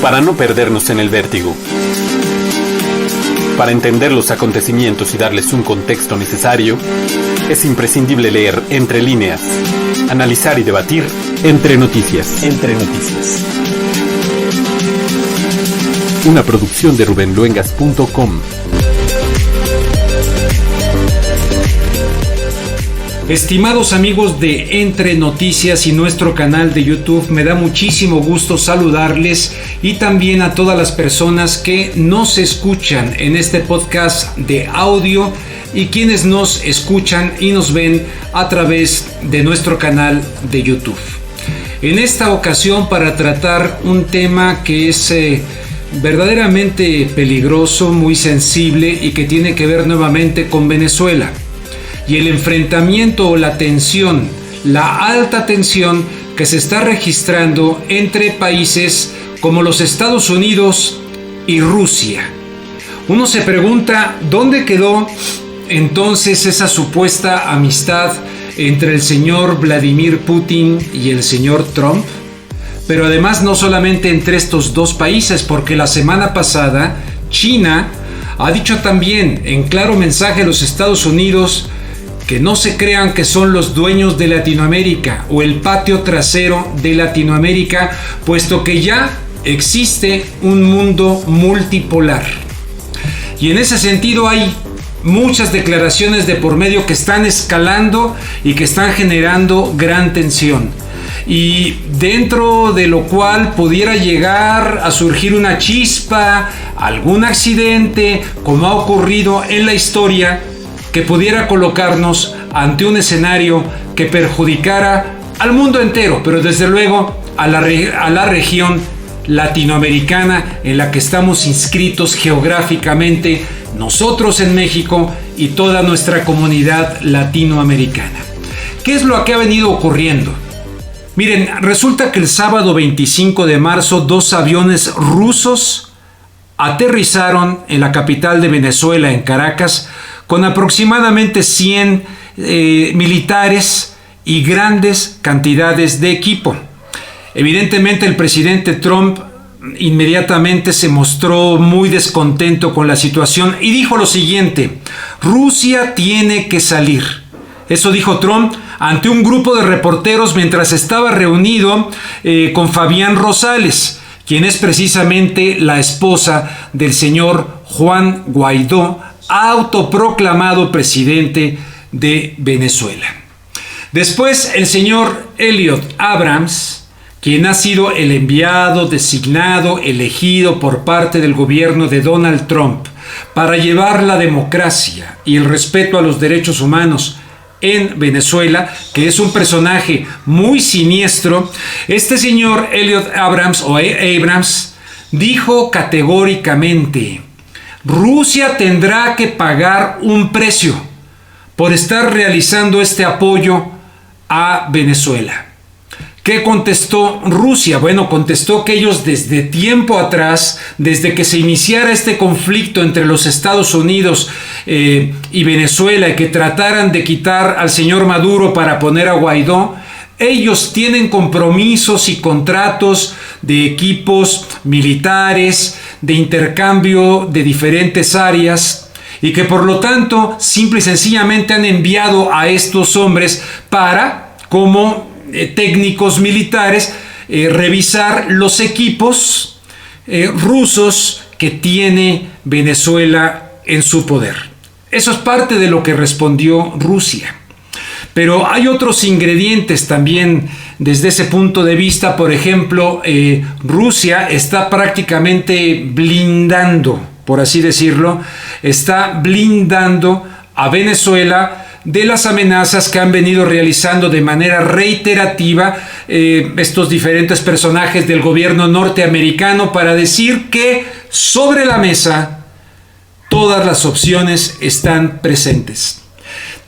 para no perdernos en el vértigo. Para entender los acontecimientos y darles un contexto necesario, es imprescindible leer entre líneas, analizar y debatir entre noticias. Una producción de rubenluengas.com. Estimados amigos de Entre Noticias y nuestro canal de YouTube, me da muchísimo gusto saludarles y también a todas las personas que nos escuchan en este podcast de audio y quienes nos escuchan y nos ven a través de nuestro canal de YouTube. En esta ocasión, para tratar un tema que es verdaderamente peligroso, muy sensible y que tiene que ver nuevamente con Venezuela. Y el enfrentamiento o la tensión, la alta tensión que se está registrando entre países como los Estados Unidos y Rusia. Uno se pregunta, ¿dónde quedó entonces esa supuesta amistad entre el señor Vladimir Putin y el señor Trump? Pero además no solamente entre estos dos países, porque la semana pasada China ha dicho también en claro mensaje a los Estados Unidos que no se crean que son los dueños de Latinoamérica o el patio trasero de Latinoamérica, puesto que ya existe un mundo multipolar. Y en ese sentido hay muchas declaraciones de por medio que están escalando y que están generando gran tensión. Y dentro de lo cual pudiera llegar a surgir una chispa, algún accidente, como ha ocurrido en la historia, que pudiera colocarnos ante un escenario que perjudicara al mundo entero, pero desde luego a la región latinoamericana en la que estamos inscritos geográficamente, nosotros en México y toda nuestra comunidad latinoamericana. ¿Qué es lo que ha venido ocurriendo? Miren, resulta que el sábado 25 de marzo, 2 aviones rusos aterrizaron en la capital de Venezuela, en Caracas, con aproximadamente 100 militares y grandes cantidades de equipo. Evidentemente el presidente Trump inmediatamente se mostró muy descontento con la situación y dijo lo siguiente: Rusia tiene que salir. Eso dijo Trump ante un grupo de reporteros mientras estaba reunido con Fabián Rosales, quien es precisamente la esposa del señor Juan Guaidó, autoproclamado presidente de Venezuela. Después el señor Elliot Abrams, quien ha sido el enviado, designado, elegido por parte del gobierno de Donald Trump para llevar la democracia y el respeto a los derechos humanos en Venezuela, que es un personaje muy siniestro, este señor Elliot Abrams o Abrams dijo categóricamente: Rusia tendrá que pagar un precio por estar realizando este apoyo a Venezuela. ¿Qué contestó Rusia? Bueno, contestó que ellos desde tiempo atrás, desde que se iniciara este conflicto entre los Estados Unidos y Venezuela, y que trataran de quitar al señor Maduro para poner a Guaidó, ellos tienen compromisos y contratos de equipos militares, de intercambio de diferentes áreas, y que por lo tanto simple y sencillamente han enviado a estos hombres para, como técnicos militares, revisar los equipos rusos que tiene Venezuela en su poder. Eso es parte de lo que respondió Rusia. Pero hay otros ingredientes también desde ese punto de vista. Por ejemplo, Rusia está prácticamente blindando, por así decirlo, está blindando a Venezuela de las amenazas que han venido realizando de manera reiterativa estos diferentes personajes del gobierno norteamericano para decir que sobre la mesa todas las opciones están presentes.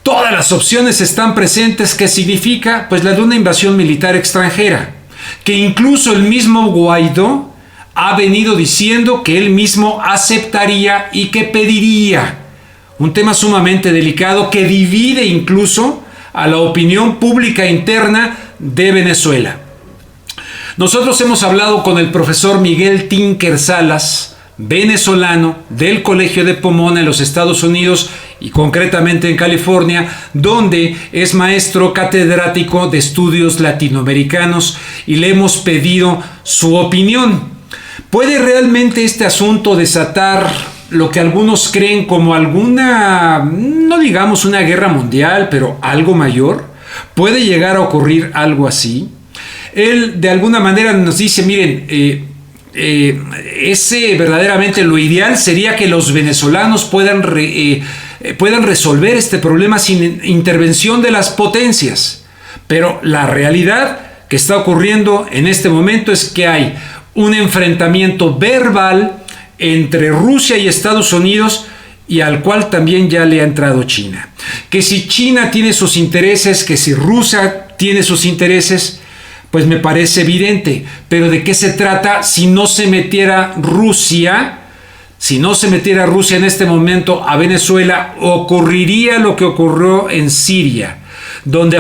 Todas las opciones están presentes, ¿qué significa? Pues la de una invasión militar extranjera, que incluso el mismo Guaidó ha venido diciendo que él mismo aceptaría y que pediría. Un tema sumamente delicado que divide incluso a la opinión pública interna de Venezuela. Nosotros hemos hablado con el profesor Miguel Tinker Salas, venezolano del Colegio de Pomona en los Estados Unidos y concretamente en California, donde es maestro catedrático de estudios latinoamericanos, y le hemos pedido su opinión. ¿Puede realmente este asunto desatar lo que algunos creen como alguna, no digamos una guerra mundial, pero algo mayor? ¿Puede llegar a ocurrir algo así? Él de alguna manera nos dice, miren, verdaderamente lo ideal sería que los venezolanos puedan resolver este problema sin intervención de las potencias. Pero la realidad que está ocurriendo en este momento es que hay un enfrentamiento verbal entre Rusia y Estados Unidos, y al cual también ya le ha entrado China. Que si China tiene sus intereses, que si Rusia tiene sus intereses, pues me parece evidente. Pero ¿de qué se trata si no se metiera Rusia? Si no se metiera Rusia en este momento a Venezuela, ocurriría lo que ocurrió en Siria, donde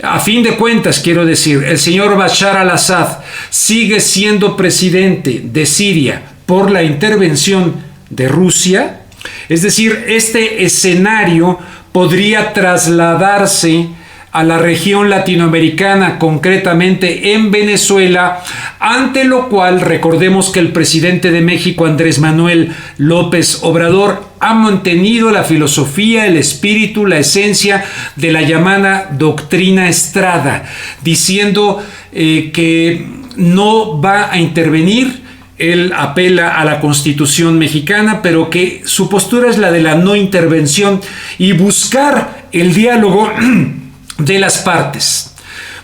a fin de cuentas, quiero decir, el señor Bashar al-Assad sigue siendo presidente de Siria por la intervención de Rusia. Es decir, este escenario podría trasladarse a la región latinoamericana, concretamente en Venezuela, ante lo cual recordemos que el presidente de México, Andrés Manuel López Obrador, ha mantenido la filosofía, el espíritu, la esencia de la llamada doctrina Estrada, diciendo que no va a intervenir. Él apela a la Constitución mexicana, pero que su postura es la de la no intervención y buscar el diálogo de las partes.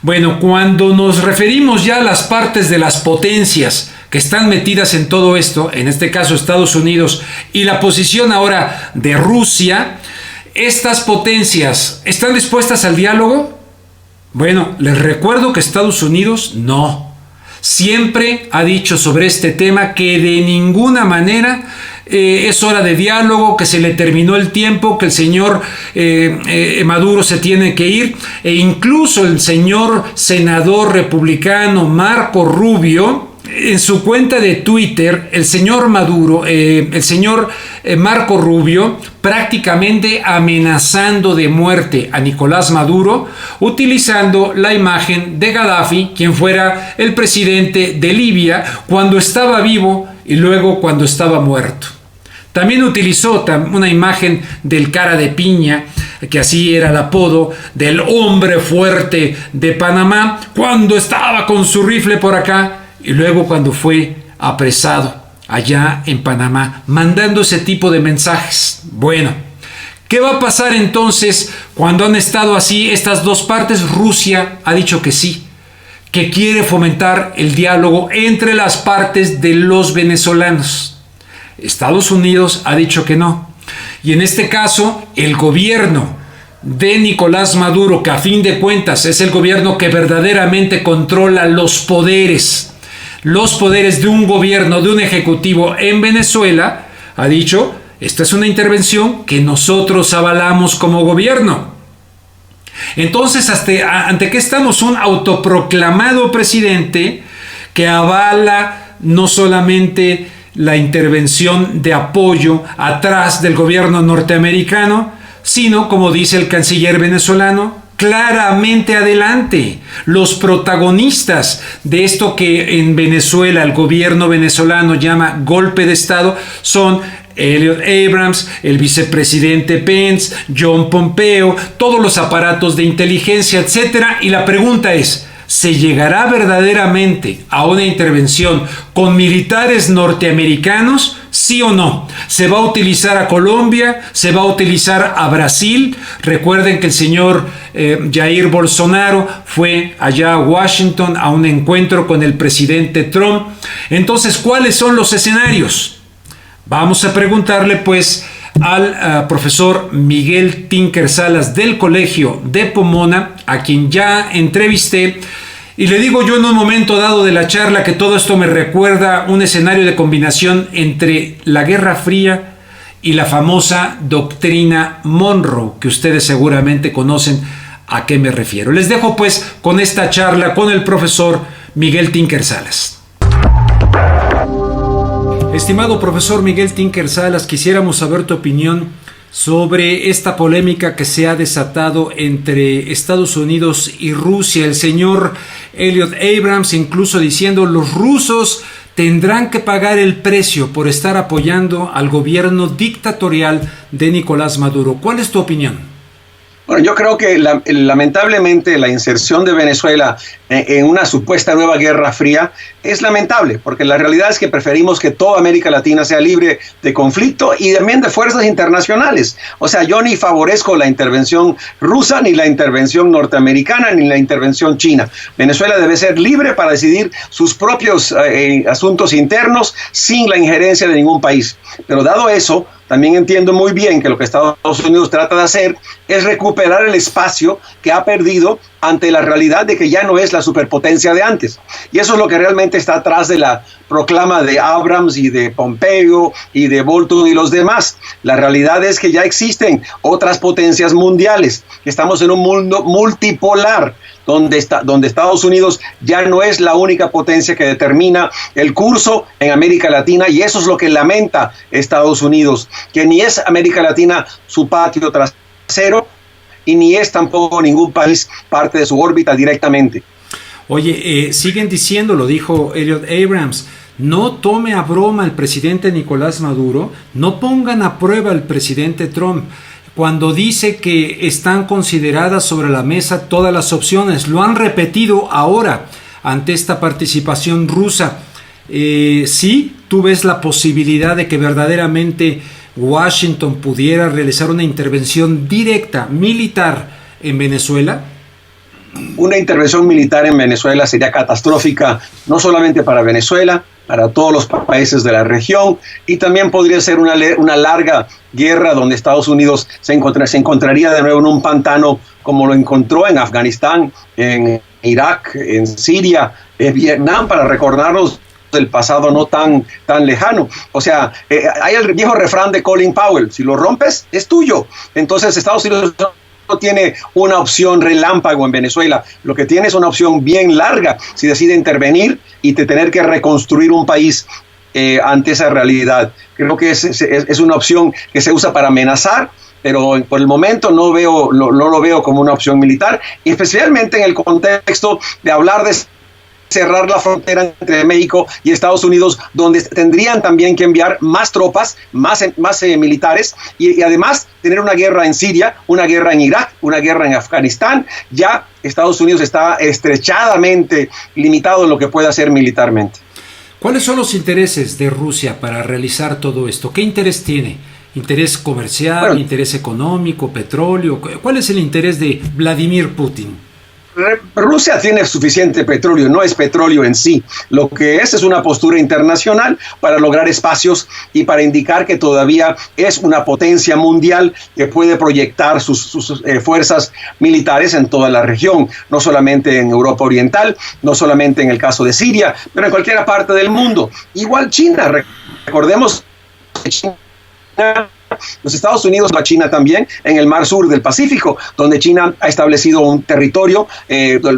Bueno, cuando nos referimos ya a las partes de las potencias que están metidas en todo esto, en este caso Estados Unidos, y la posición ahora de Rusia, ¿estas potencias están dispuestas al diálogo? Bueno, les recuerdo que Estados Unidos no. Siempre ha dicho sobre este tema que de ninguna manera es hora de diálogo, que se le terminó el tiempo, que el señor Maduro se tiene que ir, e incluso el señor senador republicano Marco Rubio, en su cuenta de Twitter, el señor Marco Rubio, prácticamente amenazando de muerte a Nicolás Maduro, utilizando la imagen de Gaddafi, quien fuera el presidente de Libia cuando estaba vivo y luego cuando estaba muerto. También utilizó una imagen del cara de piña, que así era el apodo del hombre fuerte de Panamá, cuando estaba con su rifle por acá y luego cuando fue apresado allá en Panamá, mandando ese tipo de mensajes. Bueno, ¿qué va a pasar entonces cuando han estado así estas dos partes? Rusia ha dicho que sí, que quiere fomentar el diálogo entre las partes de los venezolanos. Estados Unidos ha dicho que no. Y en este caso, el gobierno de Nicolás Maduro, que a fin de cuentas es el gobierno que verdaderamente controla los poderes de un gobierno, de un ejecutivo en Venezuela, ha dicho, esta es una intervención que nosotros avalamos como gobierno. Entonces, ¿ante qué estamos? Un autoproclamado presidente que avala no solamente la intervención de apoyo atrás del gobierno norteamericano, sino, como dice el canciller venezolano, claramente adelante. Los protagonistas de esto que en Venezuela el gobierno venezolano llama golpe de Estado son Elliot Abrams, el vicepresidente Pence, John Pompeo, todos los aparatos de inteligencia, etcétera. Y la pregunta es, ¿se llegará verdaderamente a una intervención con militares norteamericanos? ¿Sí o no? ¿Se va a utilizar a Colombia? ¿Se va a utilizar a Brasil? Recuerden que el señor Jair Bolsonaro fue allá a Washington a un encuentro con el presidente Trump. Entonces, ¿cuáles son los escenarios? Vamos a preguntarle pues al profesor Miguel Tinker Salas del Colegio de Pomona, a quien ya entrevisté. Y le digo yo en un momento dado de la charla que todo esto me recuerda un escenario de combinación entre la Guerra Fría y la famosa doctrina Monroe, que ustedes seguramente conocen a qué me refiero. Les dejo pues con esta charla con el profesor Miguel Tinker Salas. Estimado profesor Miguel Tinker Salas, quisiéramos saber tu opinión sobre esta polémica que se ha desatado entre Estados Unidos y Rusia. El señor Elliot Abrams incluso diciendo los rusos tendrán que pagar el precio por estar apoyando al gobierno dictatorial de Nicolás Maduro. ¿Cuál es tu opinión? Bueno, yo creo que lamentablemente la inserción de Venezuela en una supuesta nueva guerra fría es lamentable, porque la realidad es que preferimos que toda América Latina sea libre de conflicto y también de fuerzas internacionales. O sea, yo ni favorezco la intervención rusa, ni la intervención norteamericana, ni la intervención china. Venezuela debe ser libre para decidir sus propios asuntos internos sin la injerencia de ningún país. Pero dado eso, también entiendo muy bien que lo que Estados Unidos trata de hacer es recuperar el espacio que ha perdido ante la realidad de que ya no es la superpotencia de antes. Y eso es lo que realmente está atrás de la proclama de Abrams y de Pompeo y de Bolton y los demás. La realidad es que ya existen otras potencias mundiales, que estamos en un mundo multipolar, donde Estados Unidos ya no es la única potencia que determina el curso en América Latina, y eso es lo que lamenta Estados Unidos, que ni es América Latina su patio trasero y ni es tampoco ningún país parte de su órbita directamente. Oye, siguen diciendo, lo dijo Elliot Abrams, no tome a broma el presidente Nicolás Maduro, no pongan a prueba al presidente Trump, cuando dice que están consideradas sobre la mesa todas las opciones. Lo han repetido ahora ante esta participación rusa. ¿Sí? ¿Tú ves la posibilidad de que verdaderamente Washington pudiera realizar una intervención directa, militar, en Venezuela? Una intervención militar en Venezuela sería catastrófica, no solamente para Venezuela, para todos los países de la región, y también podría ser una larga guerra donde Estados Unidos se encontraría de nuevo en un pantano como lo encontró en Afganistán, en Irak, en Siria, en Vietnam, para recordarnos del pasado no tan lejano. O sea, hay el viejo refrán de Colin Powell: si lo rompes, es tuyo. Entonces Estados Unidos no tiene una opción relámpago en Venezuela, lo que tiene es una opción bien larga si decide intervenir y tener que reconstruir un país ante esa realidad. Creo que es una opción que se usa para amenazar, pero por el momento no lo veo como una opción militar, y especialmente en el contexto de hablar de cerrar la frontera entre México y Estados Unidos, donde tendrían también que enviar más tropas, más militares, y además tener una guerra en Siria, una guerra en Irak, una guerra en Afganistán. Ya Estados Unidos está estrechadamente limitado en lo que puede hacer militarmente. ¿Cuáles son los intereses de Rusia para realizar todo esto? ¿Qué interés tiene? ¿Interés comercial, bueno, interés económico, petróleo? ¿Cuál es el interés de Vladimir Putin? Rusia tiene suficiente petróleo, no es petróleo en sí. Lo que es una postura internacional para lograr espacios y para indicar que todavía es una potencia mundial que puede proyectar sus fuerzas militares en toda la región, no solamente en Europa Oriental, no solamente en el caso de Siria, pero en cualquier parte del mundo. Igual China, recordemos que China, los Estados Unidos, la China también, en el mar sur del Pacífico, donde China ha establecido un territorio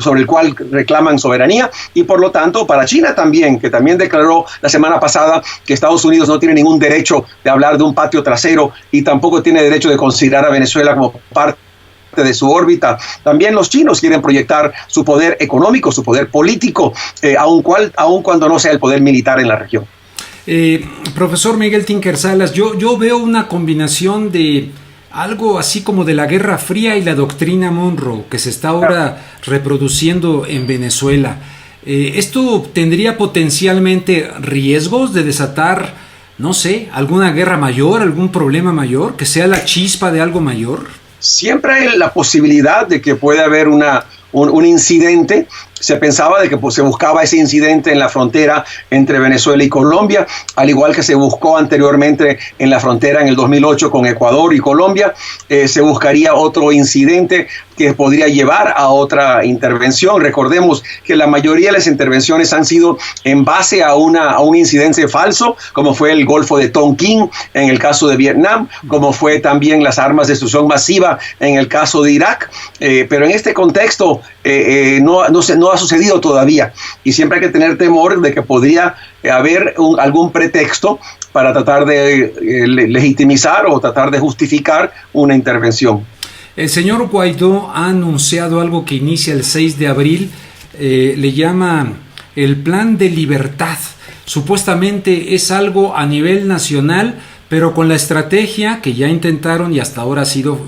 sobre el cual reclaman soberanía, y por lo tanto para China también, que también declaró la semana pasada que Estados Unidos no tiene ningún derecho de hablar de un patio trasero y tampoco tiene derecho de considerar a Venezuela como parte de su órbita. También los chinos quieren proyectar su poder económico, su poder político, aun cuando no sea el poder militar en la región. Profesor Miguel Tinker Salas, yo veo una combinación de algo así como de la Guerra Fría y la doctrina Monroe que se está ahora reproduciendo en Venezuela. ¿Esto tendría potencialmente riesgos de desatar, no sé, alguna guerra mayor, algún problema mayor, que sea la chispa de algo mayor? Siempre hay la posibilidad de que pueda haber un incidente. Se pensaba de que se buscaba ese incidente en la frontera entre Venezuela y Colombia, al igual que se buscó anteriormente en la frontera en el 2008 con Ecuador y Colombia. Se buscaría otro incidente que podría llevar a otra intervención. Recordemos que la mayoría de las intervenciones han sido en base a un incidente falso, como fue el Golfo de Tonkin en el caso de Vietnam, como fue también las armas de destrucción masiva en el caso de Irak. Pero en este contexto no ha sucedido todavía y siempre hay que tener temor de que podría haber algún pretexto para tratar de legitimizar o tratar de justificar una intervención. El señor Guaidó ha anunciado algo que inicia el 6 de abril, le llama el Plan de Libertad. Supuestamente es algo a nivel nacional, pero con la estrategia que ya intentaron y hasta ahora ha sido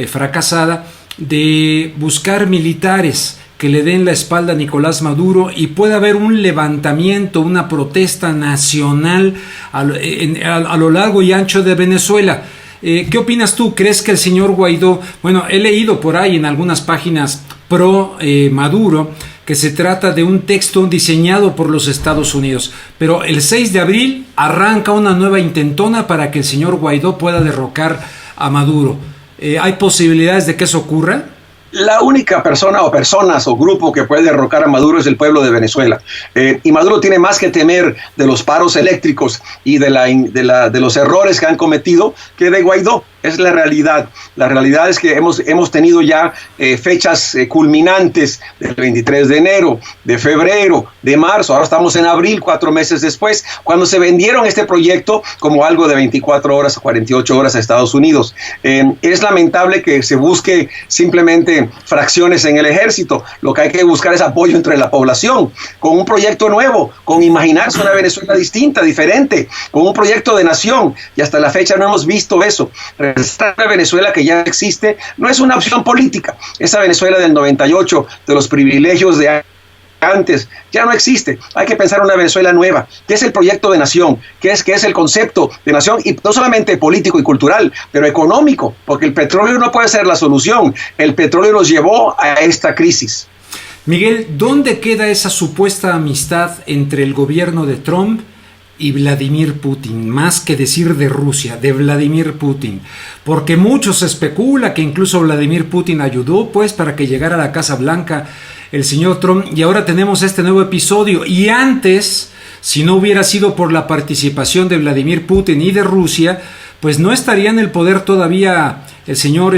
fracasada, de buscar militares que le den la espalda a Nicolás Maduro y puede haber un levantamiento, una protesta nacional a lo largo y ancho de Venezuela. ¿Qué opinas tú? ¿Crees que el señor Guaidó, bueno, he leído por ahí en algunas páginas pro Maduro, que se trata de un texto diseñado por los Estados Unidos, pero el 6 de abril arranca una nueva intentona para que el señor Guaidó pueda derrocar a Maduro? ¿Hay posibilidades de que eso ocurra? La única persona o personas o grupo que puede derrocar a Maduro es el pueblo de Venezuela. Y Maduro tiene más que temer de los paros eléctricos y de los errores que han cometido que de Guaidó. Es la realidad. La realidad es que hemos tenido ya fechas culminantes del 23 de enero, de febrero, de marzo. Ahora estamos en abril, 4 meses después, cuando se vendieron este proyecto como algo de 24 horas a 48 horas a Estados Unidos. Es lamentable que se busque simplemente fracciones en el ejército. Lo que hay que buscar es apoyo entre la población, con un proyecto nuevo, con imaginarse una Venezuela distinta, diferente, con un proyecto de nación. Y hasta la fecha no hemos visto eso. Esta Venezuela que ya existe no es una opción política. Esa Venezuela del 98, de los privilegios de antes, ya no existe. Hay que pensar una Venezuela nueva. ¿Qué es el proyecto de nación? ¿Qué es el concepto de nación? Y no solamente político y cultural, pero económico, porque el petróleo no puede ser la solución. El petróleo nos llevó a esta crisis. Miguel, ¿dónde queda esa supuesta amistad entre el gobierno de Trump y Vladimir Putin? Más que decir de Rusia, de Vladimir Putin, porque muchos especula que incluso Vladimir Putin ayudó pues para que llegara a la Casa Blanca el señor Trump, y ahora tenemos este nuevo episodio. Y antes, si no hubiera sido por la participación de Vladimir Putin y de Rusia, pues no estaría en el poder todavía el señor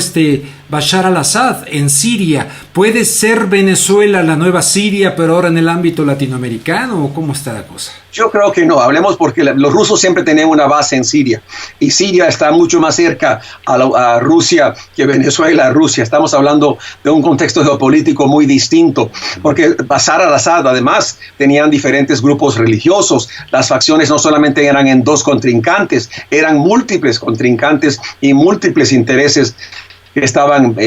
Bashar al-Assad en Siria. ¿Puede ser Venezuela la nueva Siria, pero ahora en el ámbito latinoamericano, o cómo está la cosa? Yo creo que no, hablemos porque los rusos siempre tienen una base en Siria y Siria está mucho más cerca a Rusia que Venezuela a Rusia. Estamos hablando de un contexto geopolítico muy distinto, porque Bashar al-Assad además tenían diferentes grupos religiosos. Las facciones no solamente eran en dos contrincantes, eran múltiples contrincantes y múltiples intereses que estaban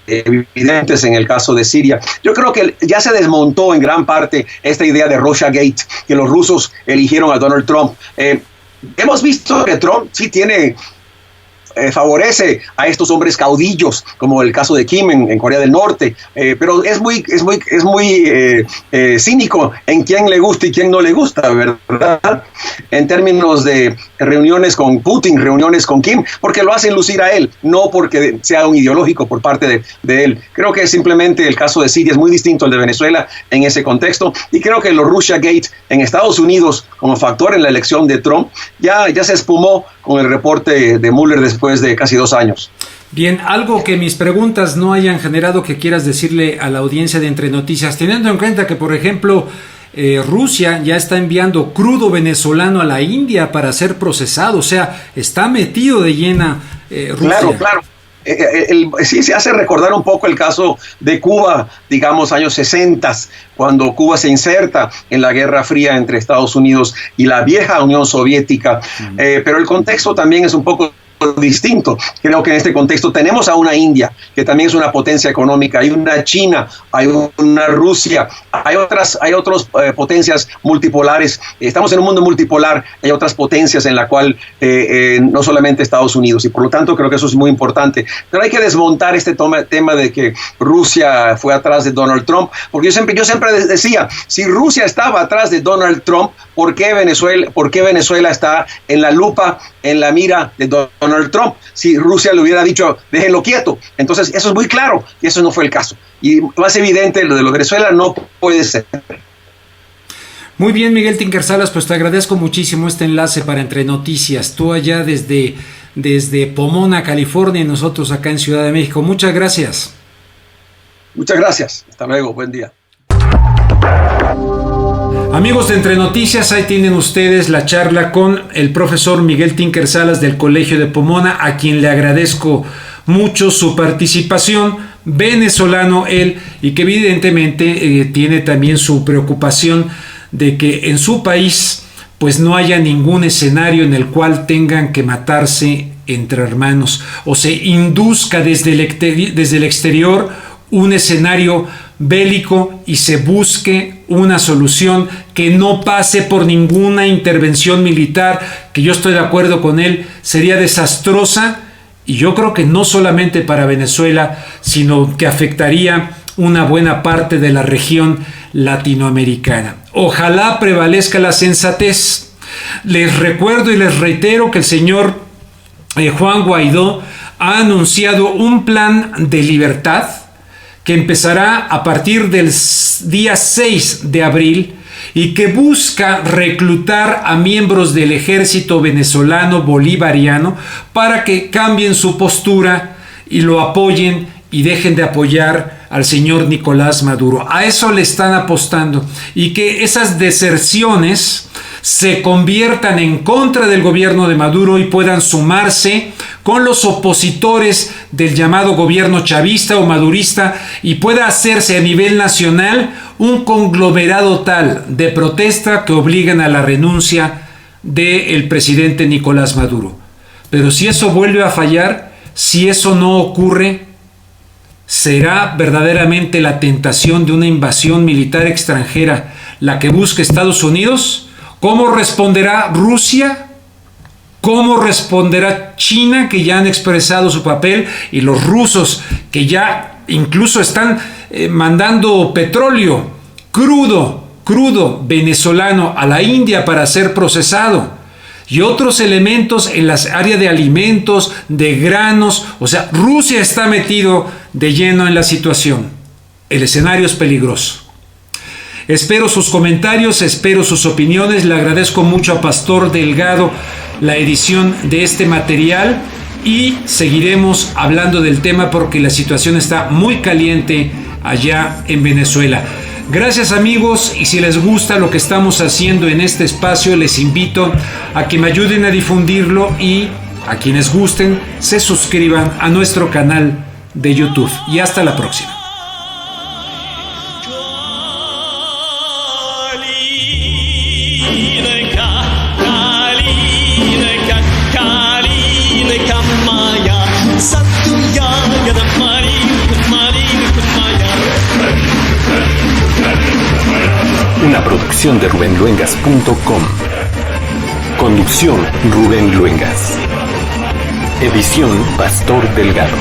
evidentes en el caso de Siria. Yo creo que ya se desmontó en gran parte esta idea de Russia Gate, que los rusos eligieron a Donald Trump. Hemos visto que Trump sí favorece a estos hombres caudillos, como el caso de Kim en Corea del Norte, pero es muy cínico en quién le gusta y quién no le gusta, ¿verdad? En términos de reuniones con Putin, reuniones con Kim, porque lo hacen lucir a él, no porque sea un ideológico por parte de él. Creo que simplemente el caso de Siria es muy distinto al de Venezuela en ese contexto, y creo que los Russia Gate en Estados Unidos como factor en la elección de Trump ya se espumó con el reporte de Mueller después de casi 2 años. Bien, algo que mis preguntas no hayan generado que quieras decirle a la audiencia de Entre Noticias, teniendo en cuenta que, por ejemplo, Rusia ya está enviando crudo venezolano a la India para ser procesado, o sea, está metido de llena Rusia. Claro. Sí, se hace recordar un poco el caso de Cuba, digamos, años 60, cuando Cuba se inserta en la Guerra Fría entre Estados Unidos y la vieja Unión Soviética, pero el contexto también es un poco distinto. Creo que en este contexto tenemos a una India, que también es una potencia económica, hay una China, hay una Rusia, hay otras potencias multipolares. Estamos en un mundo multipolar, hay otras potencias en la cual no solamente Estados Unidos, y por lo tanto creo que eso es muy importante. Pero hay que desmontar este tema de que Rusia fue atrás de Donald Trump, porque yo siempre decía, si Rusia estaba atrás de Donald Trump, ¿por qué Venezuela está en la lupa, en la mira de Donald Trump? Si Rusia le hubiera dicho, déjenlo quieto. Entonces, eso es muy claro, y eso no fue el caso. Y más evidente, lo de Venezuela no puede ser. Muy bien, Miguel Tinker Salas, pues te agradezco muchísimo este enlace para Entre Noticias. Tú allá desde Pomona, California, y nosotros acá en Ciudad de México. Muchas gracias. Muchas gracias. Hasta luego. Buen día. Amigos de Entre Noticias, ahí tienen ustedes la charla con el profesor Miguel Tinker Salas del Colegio de Pomona, a quien le agradezco mucho su participación, venezolano él, y que evidentemente tiene también su preocupación de que en su país pues no haya ningún escenario en el cual tengan que matarse entre hermanos o se induzca desde el exterior un escenario bélico y se busque una solución que no pase por ninguna intervención militar, que yo estoy de acuerdo con él, sería desastrosa, y yo creo que no solamente para Venezuela, sino que afectaría una buena parte de la región latinoamericana. Ojalá prevalezca la sensatez. Les recuerdo y les reitero que el señor Juan Guaidó ha anunciado un plan de libertad que empezará a partir del día 6 de abril y que busca reclutar a miembros del ejército venezolano bolivariano para que cambien su postura y lo apoyen y dejen de apoyar al señor Nicolás Maduro. A eso le están apostando, y que esas deserciones se conviertan en contra del gobierno de Maduro y puedan sumarse con los opositores del llamado gobierno chavista o madurista, y pueda hacerse a nivel nacional un conglomerado tal de protesta que obligan a la renuncia del presidente Nicolás Maduro. Pero si eso vuelve a fallar, si eso no ocurre, ¿será verdaderamente la tentación de una invasión militar extranjera la que busca Estados Unidos? ¿Cómo responderá Rusia? ¿Cómo responderá China, que ya han expresado su papel, y los rusos, que ya incluso están mandando petróleo crudo venezolano a la India para ser procesado, y otros elementos en las áreas de alimentos, de granos? O sea, Rusia está metido de lleno en la situación. El escenario es peligroso. Espero sus comentarios, espero sus opiniones. Le agradezco mucho a Pastor Delgado la edición de este material, y seguiremos hablando del tema porque la situación está muy caliente allá en Venezuela. Gracias, amigos, y si les gusta lo que estamos haciendo en este espacio, les invito a que me ayuden a difundirlo, y a quienes gusten se suscriban a nuestro canal de YouTube. Y hasta la próxima. Una producción de rubenluengas.com. Conducción: Rubén Luengas. Edición: Pastor Delgado.